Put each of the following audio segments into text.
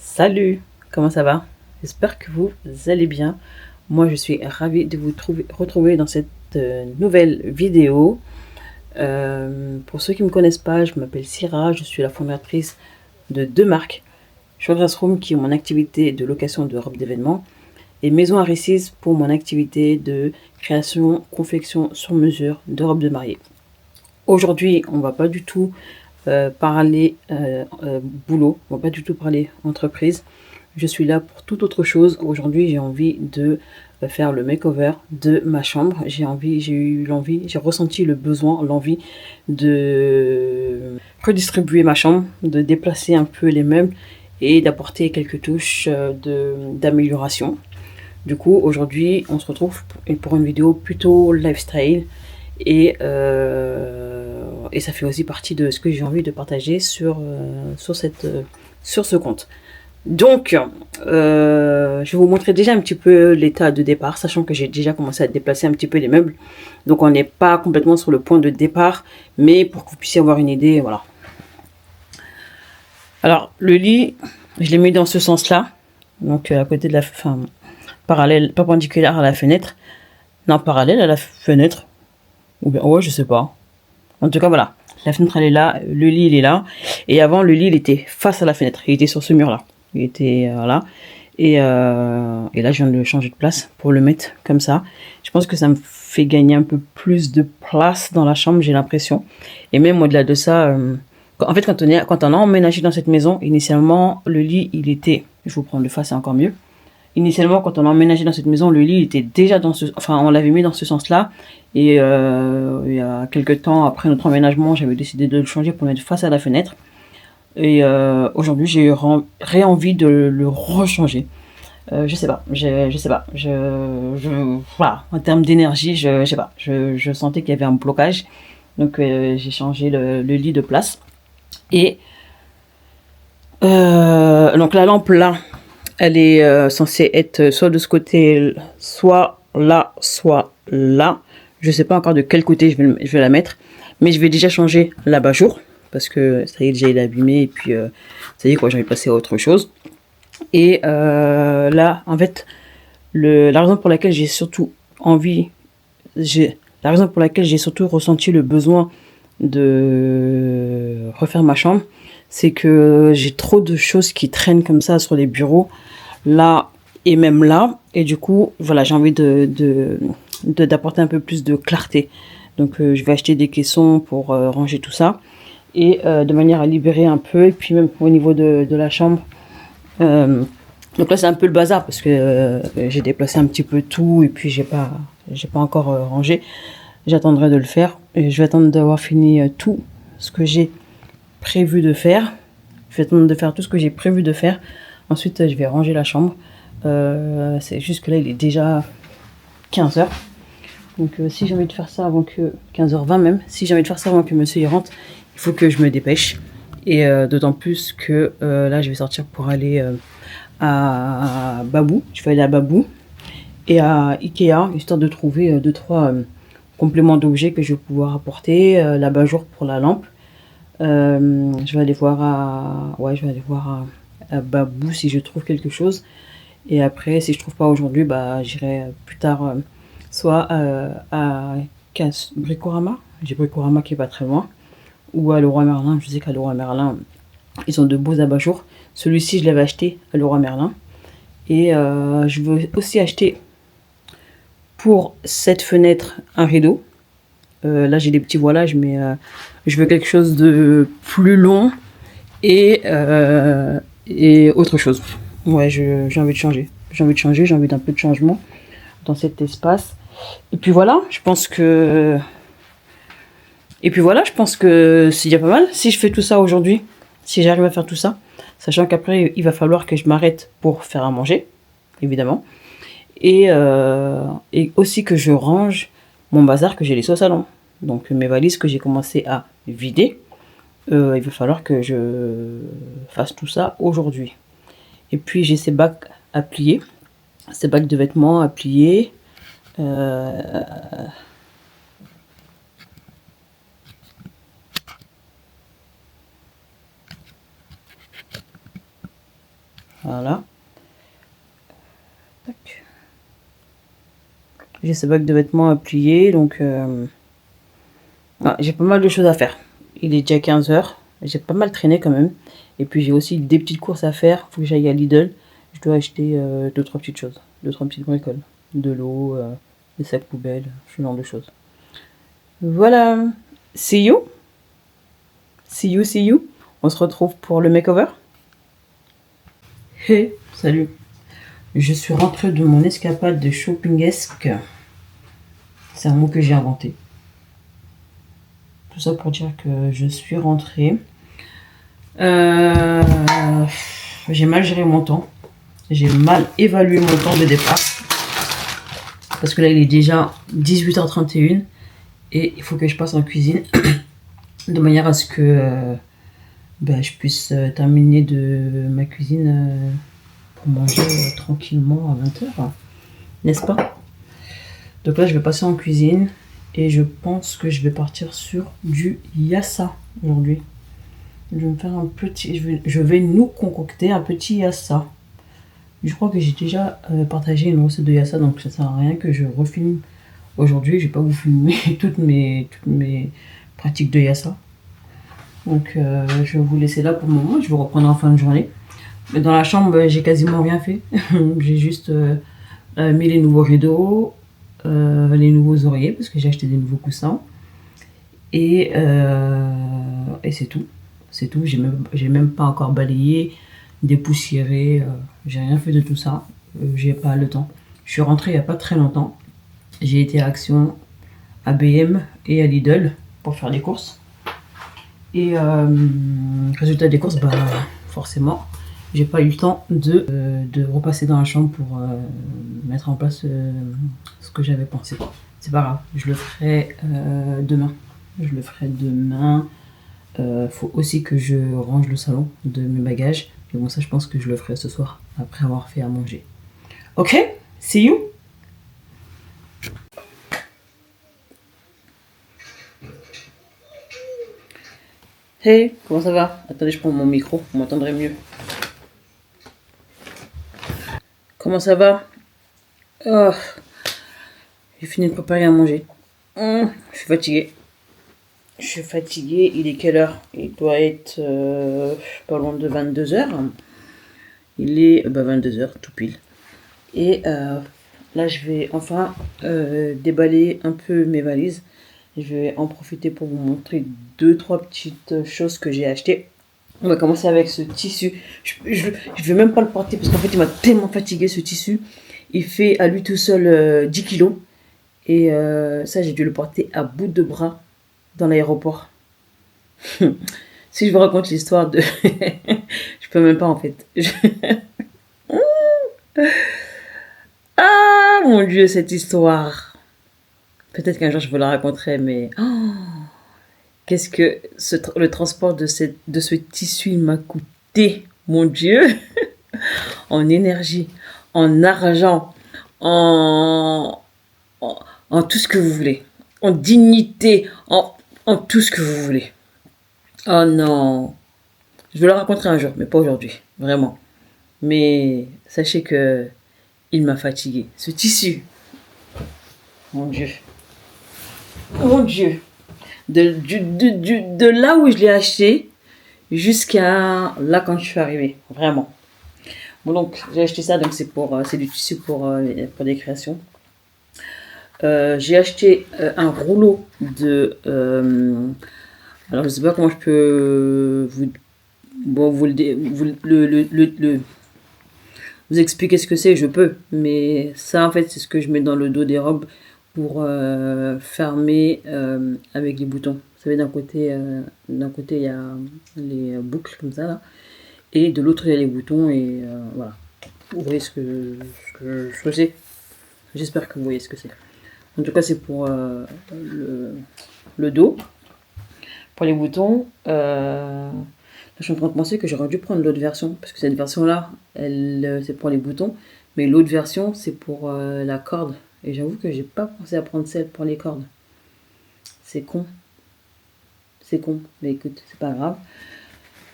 Salut, comment ça va? J'espère que vous allez bien. Moi, je suis ravie de vous retrouver dans cette nouvelle vidéo. Pour ceux qui ne me connaissent pas, je m'appelle Syrah, je suis la fondatrice de deux marques. Children's Room, qui est mon activité de location de robes d'événements, et Maison Aricis pour mon activité de création, confection sur mesure de robes de mariée. Aujourd'hui, on va pas du tout parler boulot, on va pas du tout parler entreprise. Je suis là pour toute autre chose. Aujourd'hui, j'ai envie de faire le makeover de ma chambre. J'ai ressenti le besoin, l'envie de redistribuer ma chambre, de déplacer un peu les meubles et d'apporter quelques touches d'amélioration. Du coup, aujourd'hui, on se retrouve pour une vidéo plutôt lifestyle et ça fait aussi partie de ce que j'ai envie de partager sur ce compte. Donc, je vais vous montrer déjà un petit peu l'état de départ, sachant que j'ai déjà commencé à déplacer un petit peu les meubles. Donc, on n'est pas complètement sur le point de départ, mais pour que vous puissiez avoir une idée, voilà. Alors, le lit, je l'ai mis dans ce sens-là, donc à côté de la, enfin, parallèle, perpendiculaire à la fenêtre. Non, parallèle à la fenêtre. Ou bien, ouais, je sais pas. En tout cas, voilà. La fenêtre, elle est là, le lit, il est là. Et avant, le lit, il était face à la fenêtre. Il était sur ce mur-là. Il était là. Et là, je viens de le changer de place pour le mettre comme ça. Je pense que ça me fait gagner un peu plus de place dans la chambre, j'ai l'impression. Et même au-delà de ça, en fait, quand on a emménagé dans cette maison, initialement, le lit, il était... Je vous prends de face, c'est encore mieux. Initialement, quand on a emménagé dans cette maison, le lit était déjà dans ce... Enfin, on l'avait mis dans ce sens-là. Et il y a quelques temps, après notre emménagement, j'avais décidé de le changer pour mettre face à la fenêtre. Et aujourd'hui, j'ai envie de le rechanger. Je sais pas, je sais pas. Voilà, en termes d'énergie, je sais pas. Je sentais qu'il y avait un blocage. Donc, j'ai changé le lit de place. Et donc, la lampe là, elle est censée être soit de ce côté, soit là, soit là. Je sais pas encore de quel côté je vais la mettre. Mais je vais déjà changer l'abat-jour. Parce que ça y est, déjà il est abîmé. Et puis, ça y est, quoi, j'ai envie de passer à autre chose. Et là, en fait, la raison pour laquelle j'ai surtout envie, la raison pour laquelle j'ai surtout ressenti le besoin de refaire ma chambre, c'est que j'ai trop de choses qui traînent comme ça sur les bureaux, là et même là. Et du coup, voilà, j'ai envie d'apporter un peu plus de clarté. Donc, je vais acheter des caissons pour ranger tout ça. Et de manière à libérer un peu. Et puis même au niveau de la chambre, donc là c'est un peu le bazar parce que j'ai déplacé un petit peu tout et puis j'ai pas encore rangé. J'attendrai de le faire et je vais attendre d'avoir fini tout ce que j'ai prévu de faire. Je vais attendre de faire tout ce que j'ai prévu de faire. Ensuite je vais ranger la chambre. C'est juste que là il est déjà 15h. Donc si j'ai envie de faire ça avant que 15h20 même, si j'ai envie de faire ça avant que monsieur y rentre, il faut que je me dépêche. Et d'autant plus que là je vais sortir pour aller à Babou. Je vais aller à Babou et à Ikea, histoire de trouver 2-3 compléments d'objets que je vais pouvoir apporter. L'abat-jour pour la lampe. Je vais aller voir à Babou si je trouve quelque chose. Et après, si je trouve pas aujourd'hui, bah, j'irai plus tard soit à Bricorama. J'ai Bricorama qui est pas très loin. Ou à Leroy Merlin. Je sais qu'à Leroy Merlin, ils ont de beaux abat-jours. Celui-ci, je l'avais acheté à Leroy Merlin. Et je veux aussi acheter pour cette fenêtre un rideau. Là, j'ai des petits voilages, mais je veux quelque chose de plus long et autre chose. Ouais, j'ai envie de changer. J'ai envie d'un peu de changement dans cet espace. Et puis voilà, je pense que... c'est déjà pas mal. Si je fais tout ça aujourd'hui, si j'arrive à faire tout ça, sachant qu'après, il va falloir que je m'arrête pour faire à manger, évidemment. Et aussi que je range mon bazar que j'ai laissé au salon. Donc mes valises que j'ai commencé à vider, il va falloir que je fasse tout ça aujourd'hui. Et puis j'ai ces bacs à plier, ces bacs de vêtements à plier. Voilà. Tac. J'ai ce bac de vêtements à plier, donc j'ai pas mal de choses à faire. Il est déjà 15 heures, j'ai pas mal traîné quand même. Et puis j'ai aussi des petites courses à faire, faut que j'aille à Lidl. Je dois acheter 2-3 petites choses, 2-3 petites bricoles. De l'eau, des sacs poubelles, ce genre de choses. Voilà, see you. See you, see you. On se retrouve pour le makeover. Hey, salut. Je suis rentrée de mon escapade de shoppingesque. C'est un mot que j'ai inventé. Tout ça pour dire que je suis rentrée. J'ai mal géré mon temps. J'ai mal évalué mon temps de départ. Parce que là, il est déjà 18h31. Et il faut que je passe en cuisine. De manière à ce que je puisse terminer de ma cuisine pour manger tranquillement à 20h. N'est-ce pas? Donc là, je vais passer en cuisine. Et je pense que je vais partir sur du yassa aujourd'hui. Je vais me faire un petit... Je vais nous concocter un petit yassa. Je crois que j'ai déjà partagé une recette de yassa, donc ça sert à rien que je refilme aujourd'hui. Je vais pas vous filmer toutes mes pratiques de yassa. Donc je vais vous laisser là pour le moment. Je vais reprendre en fin de journée. Mais dans la chambre, j'ai quasiment rien fait. J'ai juste mis les nouveaux rideaux, les nouveaux oreillers, parce que j'ai acheté des nouveaux coussins. Et c'est tout. C'est tout. J'ai même pas encore balayé, dépoussiéré. J'ai rien fait de tout ça. J'ai pas le temps. Je suis rentrée il y a pas très longtemps. J'ai été à Action, à BM et à Lidl pour faire des courses. Et résultat des courses, forcément, j'ai pas eu le temps de repasser dans la chambre pour mettre en place ce que j'avais pensé. C'est pas grave, je le ferai demain. Je le ferai demain. Faut aussi que je range le salon de mes bagages. Mais bon, ça, je pense que je le ferai ce soir, après avoir fait à manger. Ok, see you. Hey, comment ça va? Attendez, je prends mon micro, vous m'entendrez mieux. Comment ça va? Oh, j'ai fini de préparer à manger. Je suis fatiguée. Il est quelle heure? Il doit être pas loin de 22h. Il est 22h, tout pile. Et là, je vais enfin déballer un peu mes valises. Je vais en profiter pour vous montrer 2-3 petites choses que j'ai achetées. On va commencer avec ce tissu. Je vais même pas le porter parce qu'en fait, il m'a tellement fatigué ce tissu. Il fait à lui tout seul 10 kilos. Et ça, j'ai dû le porter à bout de bras dans l'aéroport. Si je vous raconte l'histoire de... je peux même pas en fait. Ah mon Dieu, cette histoire. Peut-être qu'un jour je vous la raconterai, mais... qu'est-ce que le transport de ce tissu m'a coûté, mon Dieu. En énergie, en argent, en tout ce que vous voulez. En dignité, en tout ce que vous voulez. Oh non. Je vais le raconter un jour, mais pas aujourd'hui. Vraiment. Mais sachez que il m'a fatigué. Ce tissu. Mon Dieu. Mon Dieu. De là où je l'ai acheté jusqu'à là quand je suis arrivée. Vraiment. Bon, donc, j'ai acheté ça. Donc, c'est du tissu pour des créations. J'ai acheté un rouleau de... alors, je sais pas comment je peux vous expliquer ce que c'est, je peux. Mais ça, en fait, c'est ce que je mets dans le dos des robes pour fermer avec les boutons. Vous savez, d'un côté, il y a les boucles comme ça, là. Et de l'autre, il y a les boutons. Et voilà. Vous voyez ce que c'est. J'espère que vous voyez ce que c'est. En tout cas, c'est pour le dos. Pour les boutons, je suis en train de penser que j'aurais dû prendre l'autre version. Parce que cette version-là, c'est pour les boutons. Mais l'autre version, c'est pour la corde. Et j'avoue que j'ai pas pensé à prendre celle pour les cordes. C'est con. C'est con. Mais écoute, c'est pas grave.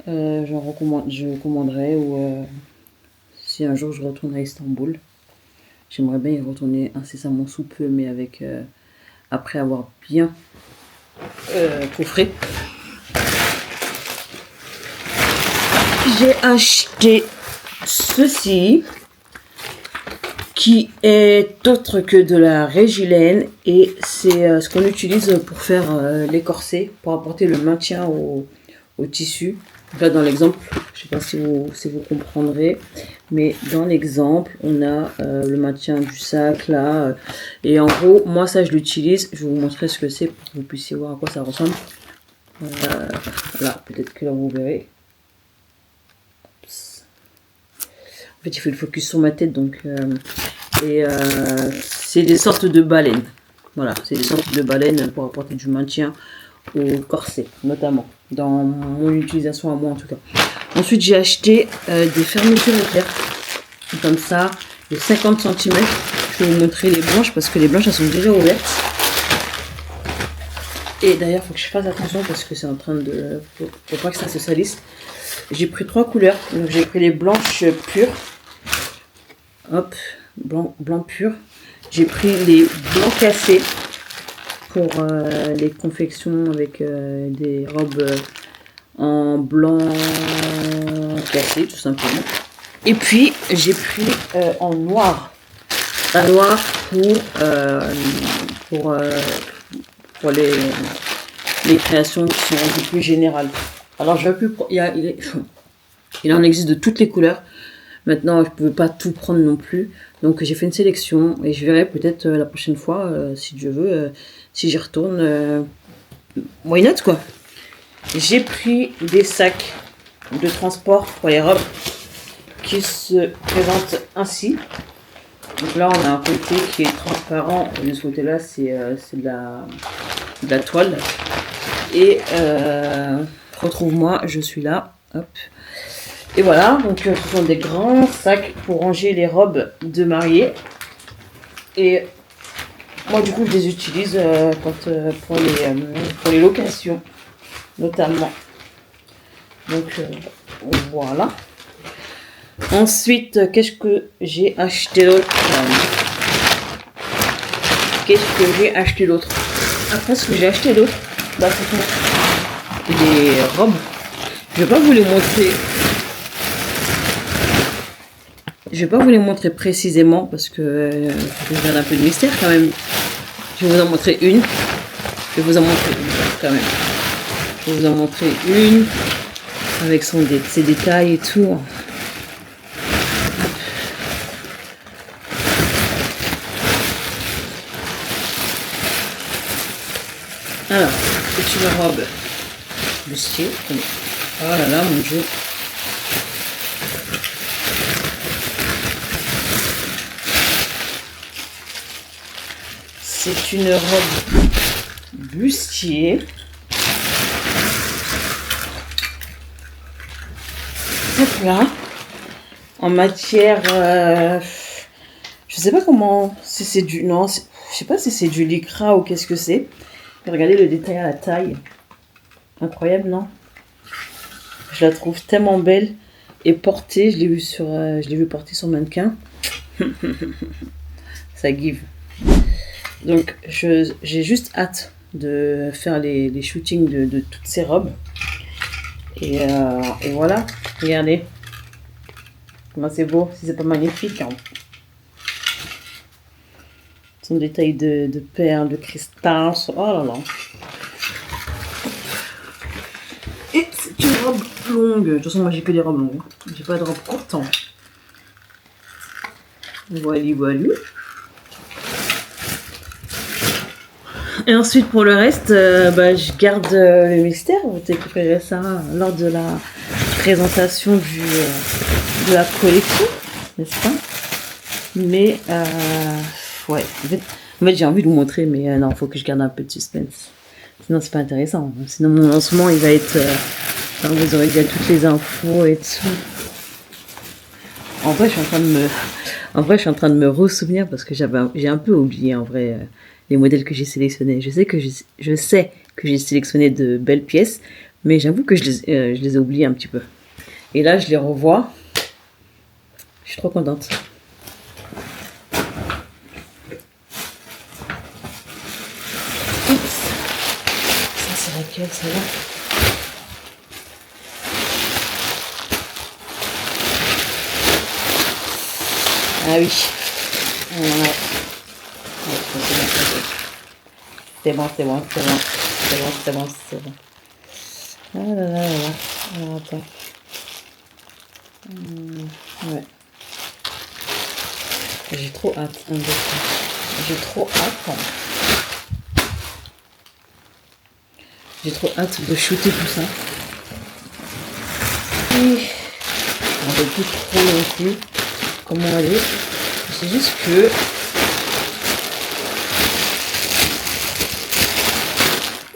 Je commanderai ou si un jour je retourne à Istanbul. J'aimerais bien y retourner incessamment sous peu, mais avec après avoir bien coffré. J'ai acheté ceci qui est autre que de la régilène et c'est ce qu'on utilise pour faire les corsets, pour apporter le maintien au tissu. Là dans l'exemple, je ne sais pas si vous comprendrez, mais dans l'exemple on a le maintien du sac là, et en gros moi ça je l'utilise, je vais vous montrer ce que c'est pour que vous puissiez voir à quoi ça ressemble. Là peut-être que là vous verrez. En fait il fait le focus sur ma tête donc c'est des sortes de baleines. Voilà, c'est des sortes de baleines pour apporter du maintien au corset, notamment, dans mon utilisation à moi en tout cas. Ensuite, j'ai acheté des fermetures éclairs, comme ça, de 50 cm. Je vais vous montrer les blanches, parce que les blanches, elles sont déjà ouvertes. Et d'ailleurs, il faut que je fasse attention, parce que c'est en train de... Faut pas que ça se salisse. J'ai pris 3 couleurs, donc j'ai pris les blanches pures. Hop, blanc pur. J'ai pris les blancs cassés pour les confections avec des robes en blanc cassé tout simplement. Et puis j'ai pris en noir. Un noir pour les créations qui sont un peu plus générales. Alors je vais plus... Il en existe de toutes les couleurs. Maintenant, je ne peux pas tout prendre non plus. Donc, j'ai fait une sélection et je verrai peut-être la prochaine fois, si Dieu veut, si j'y retourne. Why not, quoi. J'ai pris des sacs de transport pour les robes qui se présentent ainsi. Donc là, on a un côté qui est transparent. De ce côté-là, c'est de la toile. Et retrouve-moi, je suis là. Hop. Et voilà, donc ce sont des grands sacs pour ranger les robes de mariée. Et moi du coup je les utilise pour les locations notamment. Donc voilà. Ensuite, qu'est-ce que j'ai acheté d'autre? Après ce que j'ai acheté d'autre, bah, ce sont des robes. Je vais pas vous les montrer. Je vais pas vous les montrer précisément parce que je garde un peu de mystère quand même. Je vais vous en montrer une. Je vais vous en montrer une quand même. Je vais vous en montrer une avec ses détails et tout. Alors, c'est une robe bustier. Oh là là, mon Dieu. C'est une robe bustier. Hop là. En matière... je sais pas comment... Si c'est du... Non, je sais pas si c'est du lycra ou qu'est-ce que c'est. Regardez le détail à la taille. Incroyable, non? Je la trouve tellement belle. Et portée, je l'ai vu porter sur mannequin. Ça give. Donc, j'ai juste hâte de faire les shootings de toutes ces robes. Et voilà, regardez. Comment c'est beau, si c'est pas magnifique. Hein. Son détail de perles, de cristal. Oh là là. Et c'est une robe longue. De toute façon, moi j'ai que des robes longues. J'ai pas de robe courte. Hein. Voilà, voilà. Et ensuite, pour le reste, je garde le mystère. Vous découvrirez ça lors de la présentation de la collection, n'est-ce pas? Mais, ouais. En fait j'ai envie de vous montrer, mais non, il faut que je garde un peu de suspense. Sinon, c'est pas intéressant. Sinon, mon lancement, il va être... vous aurez déjà toutes les infos et tout. En vrai, je suis en train de me ressouvenir parce que j'ai un peu oublié, en vrai... les modèles que j'ai sélectionnés. Je sais que j'ai sélectionné de belles pièces, mais j'avoue que je les ai oubliés un petit peu. Et là, je les revois. Je suis trop contente. Oups. Ça, c'est laquelle, celle-là? Ah oui. Ouais. C'est bon, c'est bon, c'est bon. C'est bon, c'est bon, c'est bon. Ah là là là là. Alors, attends. Ouais. J'ai trop hâte. J'ai trop hâte. J'ai trop hâte de shooter tout ça. Et on ne peut plus trop non plus comment aller. C'est juste que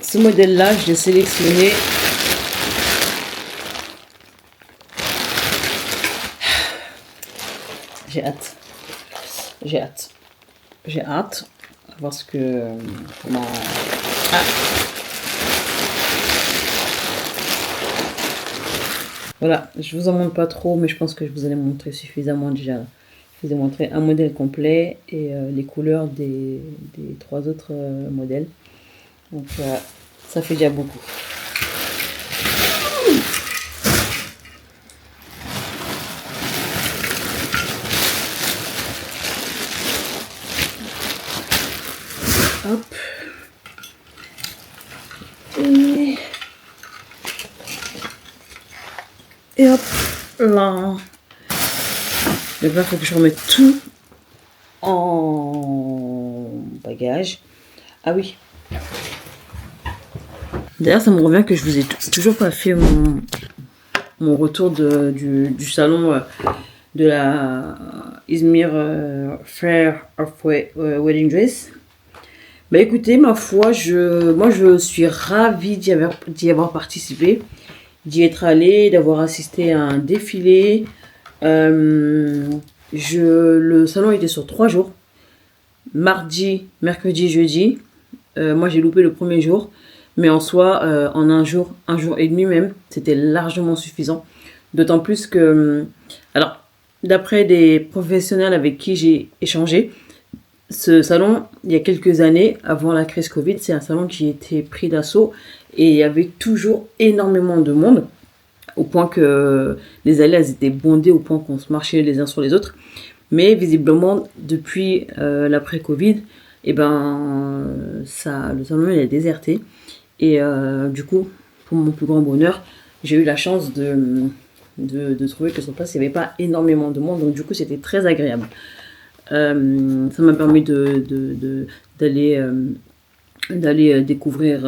ce modèle-là, je l'ai sélectionné. J'ai hâte. J'ai hâte. J'ai hâte. Parce que... comment... Ah. Voilà, je vous en montre pas trop, mais je pense que je vous allais montrer suffisamment déjà. Je vous ai montré un modèle complet et les couleurs des 3 autres modèles. Donc ça fait déjà beaucoup. Hop. Et hop là. Donc là, il faut que je remette tout en bagage. Ah oui. D'ailleurs, ça me revient que je vous ai toujours pas fait mon retour du salon de la Izmir Fair of Wedding Dress. Bah écoutez, ma foi, moi je suis ravie d'y avoir participé, d'y être allée, d'avoir assisté à un défilé. Le salon était sur 3 jours, mardi, mercredi, jeudi. Moi j'ai loupé le premier jour, mais en soi, en un jour et demi même, c'était largement suffisant. D'autant plus que, alors, d'après des professionnels avec qui j'ai échangé, ce salon, il y a quelques années, avant la crise Covid, c'est un salon qui était pris d'assaut et il y avait toujours énormément de monde, au point que les allées elles étaient bondées, au point qu'on se marchait les uns sur les autres. Mais visiblement, depuis l'après-Covid, le salon il a déserté. Et du coup, pour mon plus grand bonheur, j'ai eu la chance de trouver que sur place, il n'y avait pas énormément de monde. Donc du coup, c'était très agréable. Ça m'a permis d'aller découvrir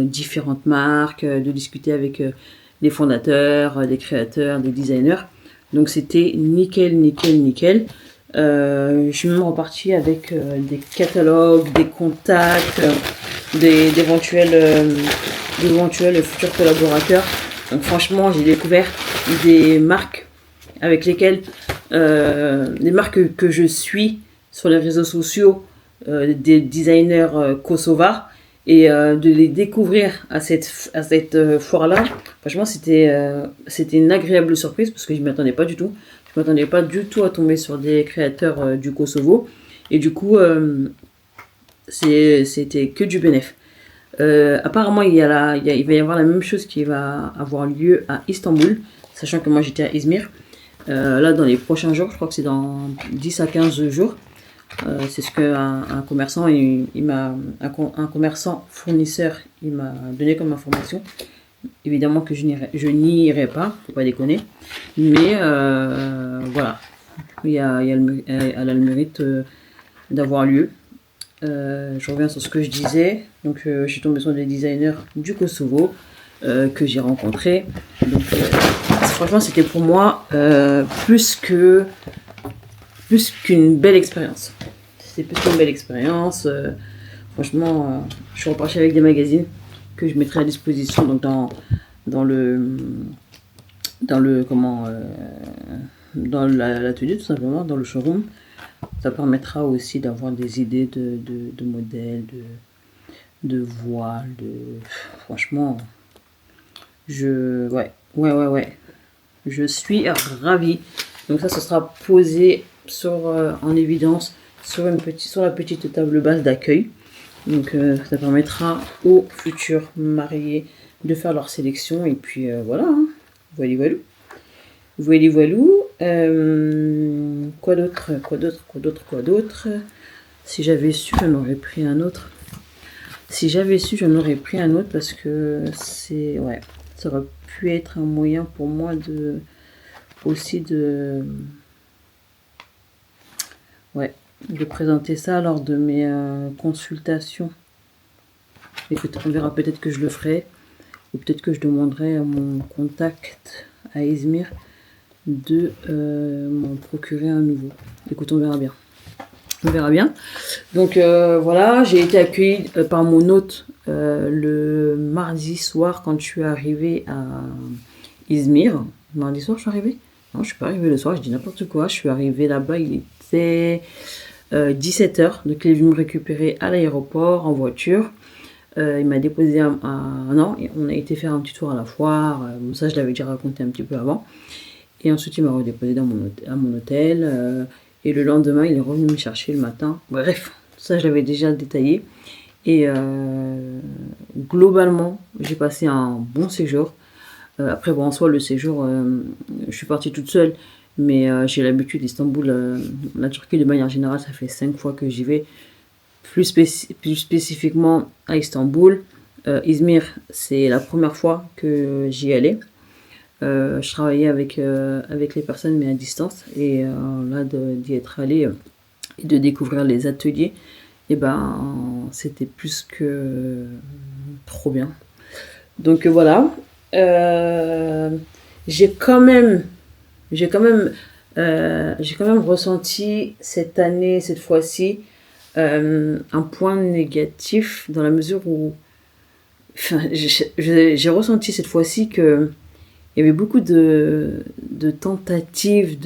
différentes marques, de discuter avec des fondateurs, des créateurs, des designers. Donc c'était nickel, nickel, nickel. Je suis même repartie avec des catalogues, des contacts, d'éventuels futurs collaborateurs. Donc franchement, j'ai découvert des marques avec lesquelles des marques que je suis sur les réseaux sociaux, des designers kosovars, et de les découvrir à cette foire-là. Franchement, c'était une agréable surprise parce que je ne m'y attendais pas du tout. Je ne m'attendais pas du tout à tomber sur des créateurs du Kosovo. Et du coup, c'était que du bénéf. Apparemment, il va y avoir la même chose qui va avoir lieu à Istanbul, sachant que moi j'étais à Izmir. Là, dans les prochains jours, je crois que c'est dans 10 à 15 jours. C'est ce qu'un commerçant, un commerçant fournisseur, il m'a donné comme information. Évidemment que je n'y irai pas, faut pas déconner. Mais voilà, elle a le mérite d'avoir lieu. Je reviens sur ce que je disais. Donc, je suis tombée sur des designers du Kosovo que j'ai rencontrés. Donc, franchement, c'était pour moi plus qu'une belle expérience. C'était plus qu'une belle expérience. Franchement, je suis repartie avec des magazines que je mettrai à disposition donc dans l'atelier, tout simplement, dans le showroom. Ça permettra aussi d'avoir des idées de modèles, de voiles, franchement, ouais. Je suis ravie. Donc ça, ce sera posé en évidence sur la petite table basse d'accueil. Donc ça permettra aux futurs mariés de faire leur sélection. Et puis voilà, hein. Voilà, voilà. Voilà, voilà. Quoi d'autre. Si j'avais su, j'en aurais pris un autre. Parce que ça aurait pu être un moyen pour moi de présenter ça lors de mes consultations. Écoute, on verra, peut-être que je le ferai, ou peut-être que je demanderai à mon contact à Izmir de m'en procurer un nouveau. Écoute, on verra bien. Donc voilà, j'ai été accueillie par mon hôte le mardi soir quand je suis arrivée à Izmir. Mardi soir, je suis arrivée? Non, je suis pas arrivée le soir, je dis n'importe quoi. Je suis arrivée là-bas, il était 17h. Donc il est venu me récupérer à l'aéroport en voiture. Il m'a déposé non, on a été faire un petit tour à la foire. Ça, je l'avais déjà raconté un petit peu avant. Et ensuite, il m'a redéposé à mon hôtel. Et le lendemain, il est revenu me chercher le matin. Bref, ça, je l'avais déjà détaillé. Et globalement, j'ai passé un bon séjour. Après, bon, en soi, le séjour, je suis partie toute seule. Mais j'ai l'habitude d'Istanbul. La Turquie, de manière générale, ça fait 5 fois que j'y vais. Plus spécifiquement à Istanbul. Izmir, c'est la première fois que j'y allais. Je travaillais avec les personnes, mais à distance. Et là, d'y être allée et de découvrir les ateliers, et c'était plus que trop bien. Donc voilà. J'ai quand même ressenti cette fois-ci, un point négatif, dans la mesure où j'ai ressenti cette fois-ci que il y avait beaucoup de tentatives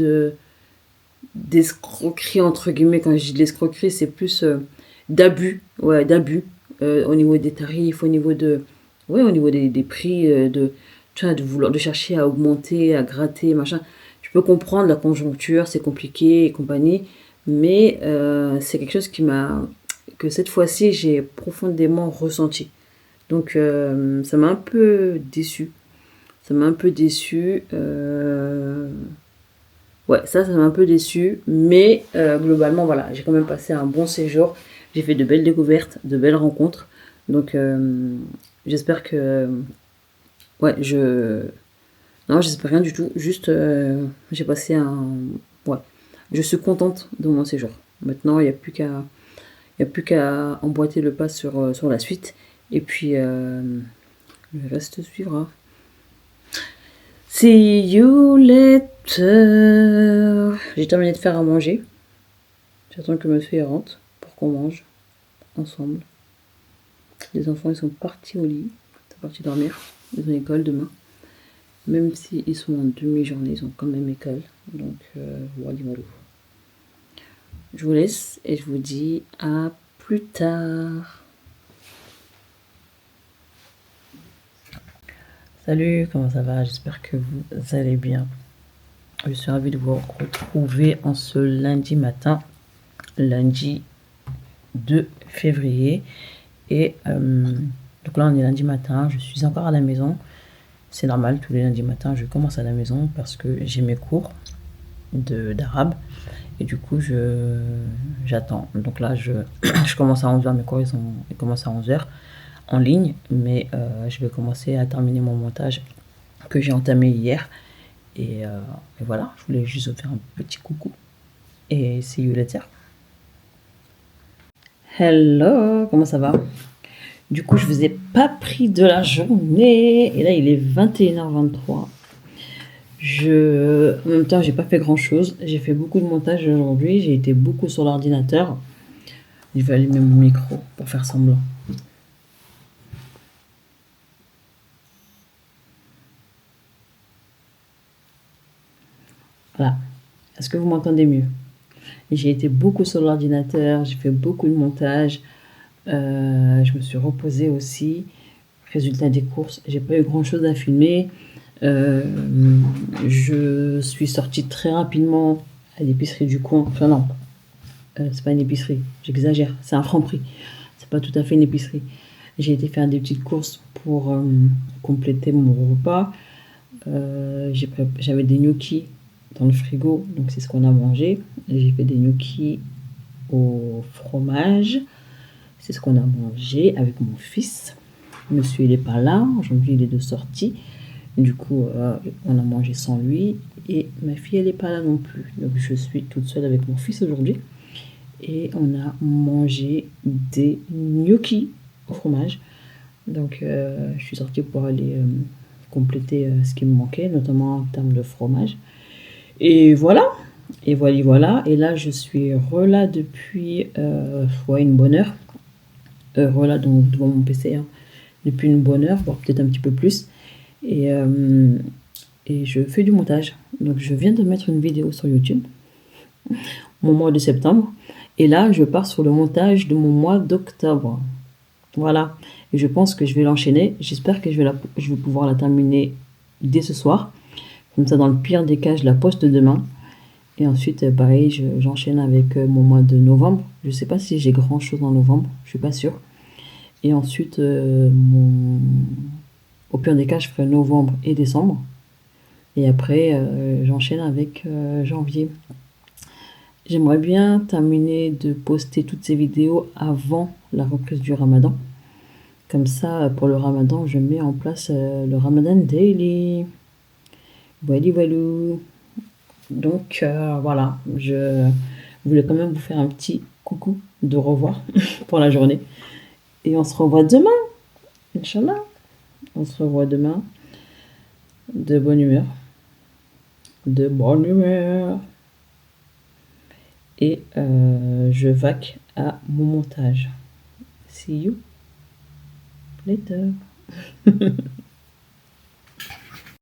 d'escroquerie, entre guillemets. Quand je dis de l'escroquerie, c'est plus d'abus au niveau des tarifs, au niveau des prix, de chercher à augmenter, à gratter, machin. Je peux comprendre la conjoncture, c'est compliqué et compagnie, mais c'est quelque chose que cette fois-ci j'ai profondément ressenti. Donc ça m'a un peu déçue. Ça m'a un peu déçu. Ça m'a un peu déçu. Mais globalement, voilà, j'ai quand même passé un bon séjour. J'ai fait de belles découvertes, de belles rencontres. Donc, j'espère que... Non, j'espère rien du tout. Juste, j'ai passé je suis contente de mon séjour. Maintenant, il n'y a plus qu'à emboîter le pas sur la suite. Et puis, le reste suivra. See you later. J'ai terminé de faire à manger. J'attends que monsieur rentre pour qu'on mange ensemble. Les enfants, ils sont partis au lit. Ils sont partis dormir. Ils ont école demain. Même s'ils sont en demi-journée, ils ont quand même école. Donc, voilà. Je vous laisse et je vous dis à plus tard. Salut, comment ça va? J'espère que vous allez bien. Je suis ravie de vous retrouver en ce lundi matin, lundi 2 février. Et donc là, on est lundi matin, je suis encore à la maison. C'est normal, tous les lundis matins, je commence à la maison parce que j'ai mes cours d'arabe. Et du coup, j'attends. Donc là, je commence à 11h, mes cours ils commencent à 11h. En ligne, mais je vais commencer à terminer mon montage que j'ai entamé hier. Et voilà, je voulais juste vous faire un petit coucou. Et see you later. Hello, comment ça va? Du coup, je vous ai pas pris de la journée. Et là, il est 21h23. En même temps, j'ai pas fait grand chose. J'ai fait beaucoup de montage aujourd'hui. J'ai été beaucoup sur l'ordinateur. Je vais allumer mon micro pour faire semblant. Voilà. Est-ce que vous m'entendez mieux? J'ai été beaucoup sur l'ordinateur, j'ai fait beaucoup de montage. Je me suis reposée aussi. Résultat des courses, j'ai pas eu grand chose à filmer. Euh, je suis sortie très rapidement à l'épicerie du coin. Enfin non, c'est pas une épicerie, j'exagère, c'est un Franprix. C'est pas tout à fait une épicerie. J'ai été faire des petites courses pour compléter mon repas. J'avais des gnocchis dans le frigo, donc c'est ce qu'on a mangé. J'ai fait des gnocchis au fromage, c'est ce qu'on a mangé avec mon fils. Monsieur, il n'est pas là, aujourd'hui il est de sortie. Du coup, on a mangé sans lui. Et ma fille, elle n'est pas là non plus. Donc je suis toute seule avec mon fils aujourd'hui. Et on a mangé des gnocchis au fromage. Donc je suis sortie pour aller compléter ce qui me manquait, notamment en termes de fromage. Et voilà. Et voilà, voilà. Et là, je suis relâ depuis ouais, une bonne heure. Relâ donc, devant mon PC. Hein, depuis une bonne heure, voire peut-être un petit peu plus. Et, euh, et je fais du montage. Donc je viens de mettre une vidéo sur YouTube, mon mois de septembre. Et là, je pars sur le montage de mon mois d'octobre. Voilà. Et je pense que je vais l'enchaîner. J'espère que je vais pouvoir la terminer dès ce soir. Comme ça, dans le pire des cas, je la poste demain. Et ensuite, pareil, j'enchaîne avec mon mois de novembre. Je ne sais pas si j'ai grand chose en novembre. Je ne suis pas sûre. Et ensuite, au pire des cas, je ferai novembre et décembre. Et après, j'enchaîne avec janvier. J'aimerais bien terminer de poster toutes ces vidéos avant la reprise du Ramadan. Comme ça, pour le Ramadan, je mets en place le Ramadan Daily. Voilà, voilà. Donc voilà, je voulais quand même vous faire un petit coucou de revoir pour la journée. Et on se revoit demain, Inch'Allah. On se revoit demain de bonne humeur. De bonne humeur. Et je vaque à mon montage. See you later.